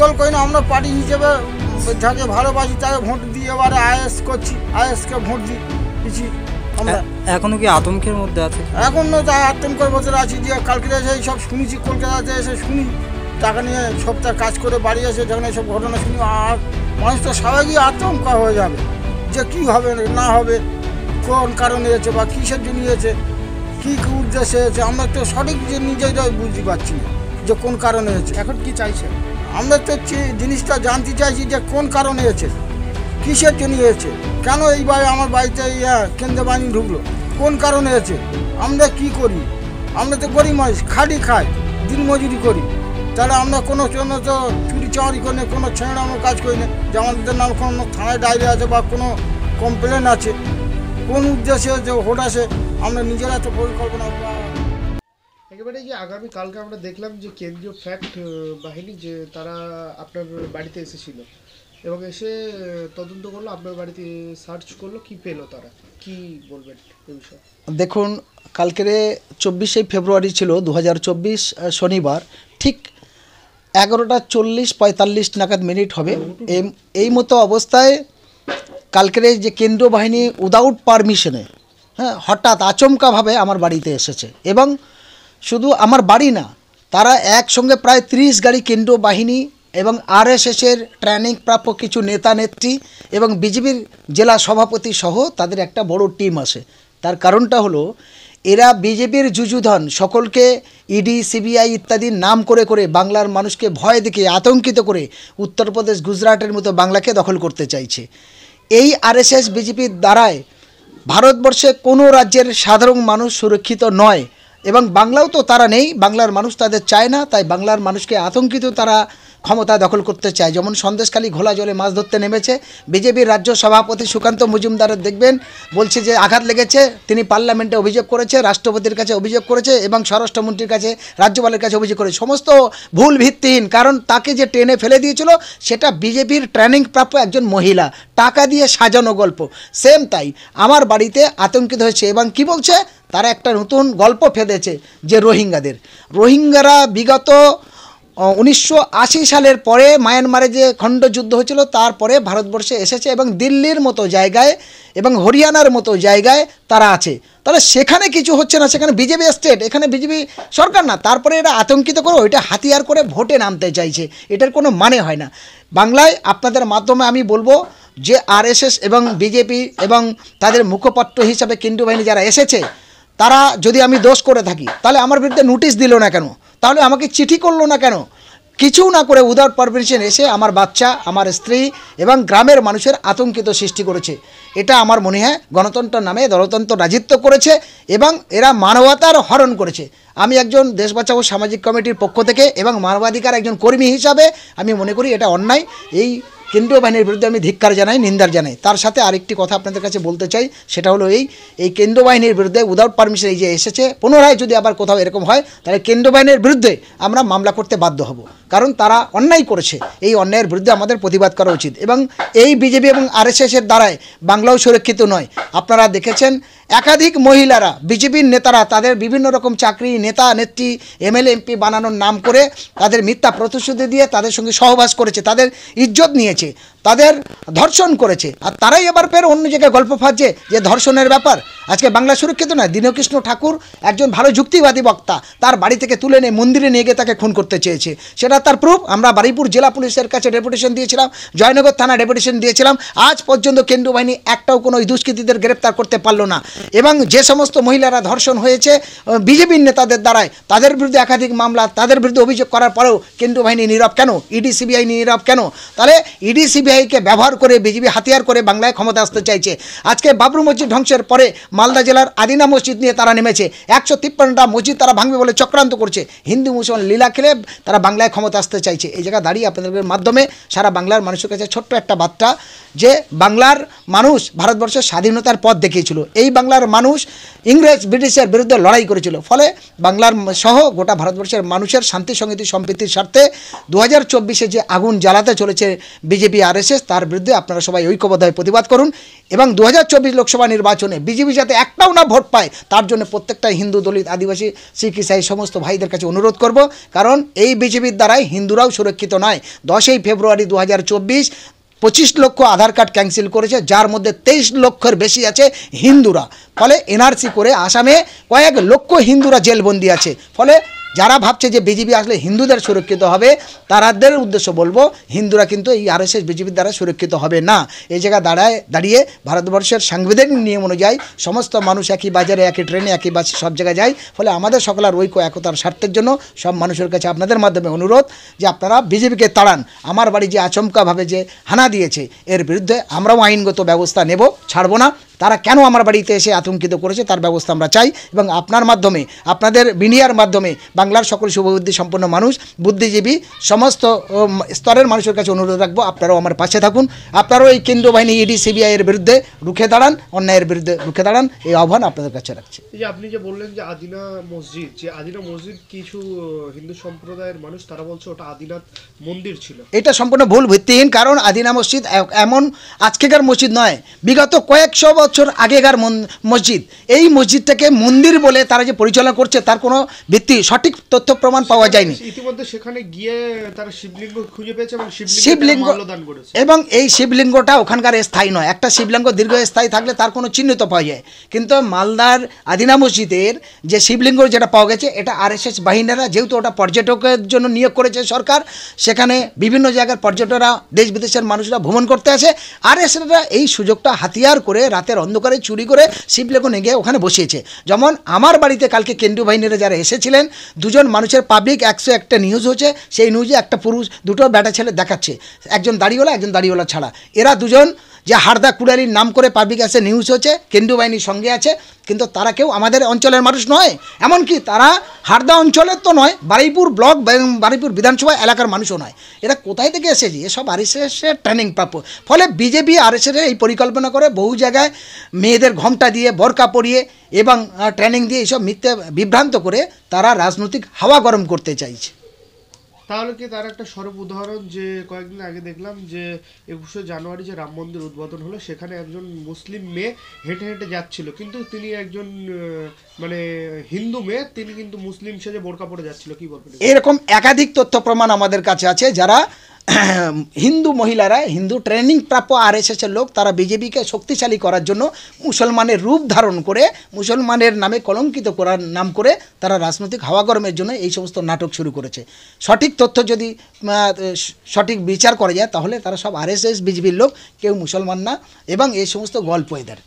দল করি না, আমরা পার্টি হিসেবে যাকে ভালোবাসি তাকে ভোট দিয়ে এবারে আইএস করছি, আইএসকে ভোট দিচ্ছি আমরা। এখনো কি আতঙ্কের মধ্যে আছে? এখনও তা আতঙ্কের ভেতরে আছি যে কালকে এসে সব শুনেছি, কলকাতাতে এসে শুনি টাকা নিয়ে সপ্তাহ কাজ করে বাড়ি এসে যখন এইসব ঘটনা শুনি, আর মানুষ তো স্বাভাবিক আতঙ্ক হয়ে যাবে যে কী হবে না হবে, কোন কারণে এসেছে বা কিসের জন্য এসেছে, কী উদ্দেশ্যে এসেছে, আমরা তো সঠিক যে নিজেরাই বুঝতে পারছি না যে কোন কারণে এসেছে। এখন কি চাইছেন? আমরা তো জিনিসটা জানতে চাইছি যে কোন কারণে এসেছে, কিসের জন্য এসেছে, কেন এইভাবে আমার বাড়িতে কেন্দ্র বাহিনী ঢুকলো, কোন কারণে এসেছে, আমরা কি করি, আমরা তো গরিব মানুষ, খাটি খাই, দিনমজুরি করি, তাহলে আমরা কোনো জন্য তো চুরি চাওয়ারি করি না, কোনো ছেঁড়ানো কাজ করি না যে আমাদের নাম কোনো থানায় ডায়েরি আছে বা কোনো কমপ্লেন আছে, কোন উদ্দেশ্যে যে ভোট আসে আমরা নিজেরা তো পরিকল্পনা। একেবারে যে আগামী কালকে আমরা দেখলাম যে কেন্দ্রীয় ফ্যাক্ট বাহিনী যে তারা আপনার বাড়িতে এসেছিল এবং এসে তদন্ত করলো, আপনার বাড়িতে সার্চ করলো, কি পেলো তারা, কি বলবেন এই বিষয়ে? দেখুন, কালকের 24শে ফেব্রুয়ারি ছিল 2024 শনিবার, ঠিক 11:40-45 নাগাদ মিনিট হবে। এই মতো অবস্থায় কালকের যে কেন্দ্রীয় বাহিনী উইদাউট পারমিশনে, হঠাৎ আচমকাভাবে আমার বাড়িতে এসেছে এবং শুধু আমার বাড়ি না, তারা একসঙ্গে প্রায় 30 গাড়ি কেন্দ্রীয় বাহিনী এবং আরএসএসের ট্রেনিং প্রাপ্য কিছু নেতা নেত্রী এবং বিজেপির জেলা সভাপতি সহ তাদের একটা বড় টিম আসে। তার কারণটা হলো এরা বিজেপির যুযুধন, সকলকে ইডি সিবিআই ইত্যাদির নাম করে করে বাংলার মানুষকে ভয় দেখিয়ে আতঙ্কিত করে উত্তরপ্রদেশ গুজরাটের মতো বাংলাকে দখল করতে চাইছে। এই আরএসএস বিজেপির দ্বারায় ভারতবর্ষে কোনো রাজ্যের সাধারণ মানুষ সুরক্ষিত নয় এবং বাংলাও তো তারা নেই, বাংলার মানুষ তাদের চায় না, তাই বাংলার মানুষকে আতঙ্কিত তারা ক্ষমতা দখল করতে চায়। যেমন সন্দেশখালী ঘোলা জলে মাছ ধরতে নেমেছে, বিজেপির রাজ্য সভাপতি সুকান্ত মজুমদারের দেখবেন বলছে যে আঘাত লেগেছে, তিনি পার্লামেন্টে অভিযোগ করেছে, রাষ্ট্রপতির কাছে অভিযোগ করেছে এবং স্বরাষ্ট্রমন্ত্রীর কাছে, রাজ্যপালের কাছে অভিযোগ করেছে, সমস্ত ভুল ভিত্তিহীন। কারণ তাকে যে ট্রেনে ফেলে দিয়েছিল সেটা বিজেপির ট্রেনিং প্রাপ্য একজন মহিলা, টাকা দিয়ে সাজানো গল্প। সেম তাই আমার বাড়িতে আতঙ্কিত হয়েছে এবং কি বলছে, তারা একটা নতুন গল্প ফেঁদেছে যে রোহিঙ্গারা বিগত 1980 সালের পরে মায়ানমারে যে খণ্ডযুদ্ধ হয়েছিল তারপরে ভারতবর্ষে এসেছে এবং দিল্লির মতো জায়গায় এবং হরিয়ানার মতো জায়গায় তারা আছে। তাহলে সেখানে কিছু হচ্ছে না, সেখানে বিজেপি স্টেট, এখানে বিজেপি সরকার না, তারপরে এরা আতঙ্কিত করে ওইটা হাতিয়ার করে ভোটে নামতে চাইছে, এটার কোনো মানে হয় না। বাংলায় আপনাদের মাধ্যমে আমি বলবো যে আরএসএস এবং বিজেপি এবং তাদের মুখপাত্র হিসাবে কেন্দ্রীয় বাহিনী যারা এসেছে, তারা যদি আমি দোষ করে থাকি তাহলে আমার বিরুদ্ধে নোটিশ দিল না কেন, তাহলে আমাকে চিঠি করলো না কেন, কিছু না করে উইদাউট পারমিশন এসে আমার বাচ্চা, আমার স্ত্রী এবং গ্রামের মানুষের আতঙ্কিত সৃষ্টি করেছে। এটা আমার মনে হয় গণতন্ত্র নামে দলতন্ত্র রাজিত্ব করেছে এবং এরা মানবতার হরণ করেছে। আমি একজন দেশ বাঁচাও সামাজিক কমিটির পক্ষ থেকে এবং মানবাধিকার একজন কর্মী হিসাবে আমি মনে করি এটা অন্যায়। এই কেন্দ্রীয় বাহিনীর বিরুদ্ধে আমি ধিক্কার জানাই, নিন্দার জানাই। তার সাথে আরেকটি কথা আপনাদের কাছে বলতে চাই, সেটা হলো এই কেন্দ্রীয় বাহিনীর বিরুদ্ধে উইদাউট পারমিশন এই যে এসেছে, পুনরায় যদি আবার কোথাও এরকম হয় তাহলে কেন্দ্রীয় বাহিনীর বিরুদ্ধে আমরা মামলা করতে বাধ্য হব, কারণ তারা অন্যায় করেছে। এই অন্যায়ের বিরুদ্ধে আমাদের প্রতিবাদ করা উচিত এবং এই বিজেপি এবং আরএসএসের দ্বারায় বাংলাও সুরক্ষিত নয়। আপনারা দেখেছেন একাধিক মহিলারা, বিজেপির নেতারা তাদের বিভিন্ন রকম চাকরি, নেতা নেত্রী, এমএলএ এমপি বানানোর নাম করে তাদের মিথ্যা প্রতিশ্রুতি দিয়ে তাদের সঙ্গে সহবাস করেছে, তাদের ইজ্জত নিয়েছে, তাদের ধর্ষণ করেছে, আর তারাই এবার ফের অন্য জায়গায় গল্প ফাঁদছে যে ধর্ষণের ব্যাপার। আজকে বাংলা সুরক্ষিত নয়। দীনকৃষ্ণ ঠাকুর একজন ভালো যুক্তিবাদী বক্তা, তার বাড়ি থেকে তুলে নিয়ে মন্দিরে নিয়ে গিয়ে তাকে খুন করতে চেয়েছে, সেটা তার প্রুফ। আমরা বারুইপুর জেলা পুলিশের কাছে ডেপুটেশন দিয়েছিলাম, জয়নগর থানা ডেপুটেশন দিয়েছিলাম, আজ পর্যন্ত কেন্দ্রীয় বাহিনী একটাও কোনো দুষ্কৃতীদের গ্রেপ্তার করতে পারলো না। এবং যে সমস্ত মহিলারা ধর্ষণ হয়েছে বিজেপির নেতাদের দ্বারায়, তাদের বিরুদ্ধে একাধিক মামলা, তাদের বিরুদ্ধে অভিযোগ করার পরেও কেন্দ্রীয় বাহিনী নীরব কেন, ইডি সিবিআই নীরব কেন? তাহলে ইডি সিবিআইকে ব্যবহার করে বিজেপি হাতিয়ার করে বাংলায় ক্ষমতা আসতে চাইছে। আজকে বাবরি মসজিদ ধ্বংসের পরে মালদা জেলার আদিনা মসজিদ নিয়ে তারা নেমেছে, 153টা মসজিদ তারা ভাঙবে বলে চক্রান্ত করছে, হিন্দু মুসলমান লীলা খেলে তারা বাংলায় ক্ষমতা আসতে চাইছে। এই জায়গায় দাঁড়িয়ে আপনাদের মাধ্যমে সারা বাংলার মানুষের কাছে ছোট্ট একটা বার্তা, যে বাংলার মানুষ ভারতবর্ষের স্বাধীনতার পথ দেখিয়েছিল, এই বাংলার মানুষ ইংরেজ ব্রিটিশের বিরুদ্ধে লড়াই করেছিল, ফলে বাংলার সহ গোটা ভারতবর্ষের মানুষের শান্তি সংহতি সম্প্রীতির স্বার্থে 2024-এ যে আগুন জ্বালাতে চলেছে বিজেপি আরএসএস, তার বিরুদ্ধে আপনারা সবাই ঐক্যবদ্ধ হয়ে প্রতিবাদ করুন। এবং 2024 লোকসভা নির্বাচনে বিজেপি যাতে একটাও না ভোট পায় তার জন্য প্রত্যেকটা হিন্দু, দলিত, আদিবাসী, শিখ, ইসাই সমস্ত ভাইদের কাছে অনুরোধ করব, কারণ এই বিজেপির দ্বারাই হিন্দুরাও সুরক্ষিত নয়। 10ই ফেব্রুয়ারি 2024 25 লক্ষ আধার কার্ড ক্যান্সেল করেছে, যার মধ্যে 23 লক্ষের বেশি আছে হিন্দুরা। ফলে এনআরসি করে আসামে কয়েক লক্ষ হিন্দুরা জেলবন্দি আছে। ফলে যারা ভাবছে যে বিজেপি আসলে হিন্দুদের সুরক্ষিত হবে, তাদের উদ্দেশ্য বলবো হিন্দুরা কিন্তু এই আরএসএস বিজেপির দ্বারা সুরক্ষিত হবে না। এই জায়গায় দাঁড়িয়ে ভারতবর্ষের সাংবিধানিক নিয়ম অনুযায়ী সমস্ত মানুষ একই বাজারে, একই ট্রেনে, একই বাসে সব জায়গায় যায়। ফলে আমাদের সকলের ঐক্য একতার স্বার্থের জন্য সব মানুষের কাছে আপনাদের মাধ্যমে অনুরোধ যে আপনারা বিজেপিকে তাড়ান। আমার বাড়ি যে আচমকাভাবে যে হানা দিয়েছে এর বিরুদ্ধে আমরাও আইনগত ব্যবস্থা নেব, ছাড়বো না। তারা কেন আমার বাড়িতে এসে আতঙ্কিত করেছে তার ব্যবস্থা আমরা চাই, এবং আপনার মাধ্যমে, আপনাদের মিডিয়ার মাধ্যমে বাংলার সকল শুভবুদ্ধি সম্পন্ন মানুষ, বুদ্ধিজীবী, সমস্ত স্তরের মানুষের কাছে অনুরোধ রাখবো আপনারাও আমার পাশে থাকুন। আপনারাও এই কেন্দ্রীয় বাহিনী, ইডি, সিবিআই এর বিরুদ্ধে রুখে দাঁড়ান, অন্যায়ের বিরুদ্ধে রুখে দাঁড়ান, এই আহ্বান আপনাদের কাছে রাখছি। এই যে আপনি যে বললেন যে আদিনা মসজিদ, যে আদিনা মসজিদ কিছু হিন্দু সম্প্রদায়ের মানুষ তারা বলছে ওটা আদিনাথ মন্দির ছিল। এটা সম্পূর্ণ ভুল, ভিত্তিহীন। কারণ আদিনা মসজিদ এমন আজকেকার মসজিদ নয়, বিগত কয়েকশো বছর আগেকার মসজিদ। এই মসজিদটাকে মন্দির বলে তারা যে পরিচালনা করছে তার কোনো ভিত্তি, সঠিক তথ্য প্রমাণ পাওয়া যায়নি। ইতিমধ্যে সেখানে গিয়ে তারা শিবলিঙ্গ খুঁজে পেয়েছে এবং শিবলিঙ্গ দান করেছে, এবং এই শিবলিঙ্গটা ওখানকার স্থায়ী নয়। একটা শিবলিঙ্গ দীর্ঘস্থায়ী থাকলে তার কোনো চিহ্নিত পাওয়া যায়, কিন্তু মালদার আদিনা মসজিদের যে শিবলিঙ্গ যেটা পাওয়া গেছে, এটা আরএসএস বাহিনীরা, যেহেতু ওটা পর্যটকের জন্য নিয়োগ করেছে সরকার, সেখানে বিভিন্ন জায়গার পর্যটকরা, দেশ বিদেশের মানুষরা ভ্রমণ করতে আসে। আরএসএসরা এই সুযোগটা হাতিয়ার করে রাতের অন্ধকারে চুরি করে শিবলিঙ্গ নিয়ে গিয়ে ওখানে বসিয়েছে। যেমন আমার বাড়িতে কালকে কেন্দ্রীয় বাহিনীরা যারা এসেছিলেন, দুজন মানুষের পাবলিক 101টা নিউজ হচ্ছে, সেই নিউজে একটা পুরুষ, দুটো বেটা ছেলে দেখাচ্ছে, একজন দাড়িওয়ালা, একজন দাড়িওয়ালা ছাড়া। এরা দুজন যে হারদা কুড়ালির নাম করে পাবলিক আছে, নিউজ হচ্ছে, কেন্দ্রীয় বাহিনীর সঙ্গে আছে, কিন্তু তারা কেউ আমাদের অঞ্চলের মানুষ নয়। এমনকি তারা হারদা অঞ্চলের তো নয়, বারুইপুর ব্লক, বারুইপুর বিধানসভা এলাকার মানুষও নয়। এরা কোথায় থেকে এসেছে? এসব আরএসএসের ট্রেনিং প্রাপ্য। ফলে বিজেপি আরএসএসের এই পরিকল্পনা করে বহু জায়গায় মেয়েদের ঘোমটা দিয়ে, বোরকা পরিয়ে এবং ট্রেনিং দিয়ে এইসব মিথ্যে বিভ্রান্ত করে তারা রাজনৈতিক হাওয়া গরম করতে চাইছে। তাহলে কি তার একটা স্বরূপ উদাহরণ, যে কয়েকদিন আগে দেখলাম যে 21শে জানুয়ারি যে রাম মন্দির উদ্বোধন হলো, সেখানে একজন মুসলিম মেয়ে হেঁটে হেঁটে যাচ্ছিল, কিন্তু তিনি একজন মানে হিন্দু মেয়ে, তিনি কিন্তু মুসলিম সেজে বোরকা পরে যাচ্ছিল। কি বলবেন? এরকম একাধিক তথ্য প্রমাণ আমাদের কাছে আছে, যারা হিন্দু মহিলারা, হিন্দু ট্রেনিং প্রাপ্য আরএসএসের লোক, তারা বিজেপিকে শক্তিশালী করার জন্য মুসলমানের রূপ ধারণ করে, মুসলমানের নামে কলঙ্কিত করার নাম করে তারা রাজনৈতিক হাওয়া গরমের জন্য এই সমস্ত নাটক শুরু করেছে। সঠিক তথ্য যদি সঠিক বিচার করা যায় তাহলে তারা সব আরএসএস বিজেপির লোক, কেউ মুসলমান না, এবং এই সমস্ত গল্প এদের।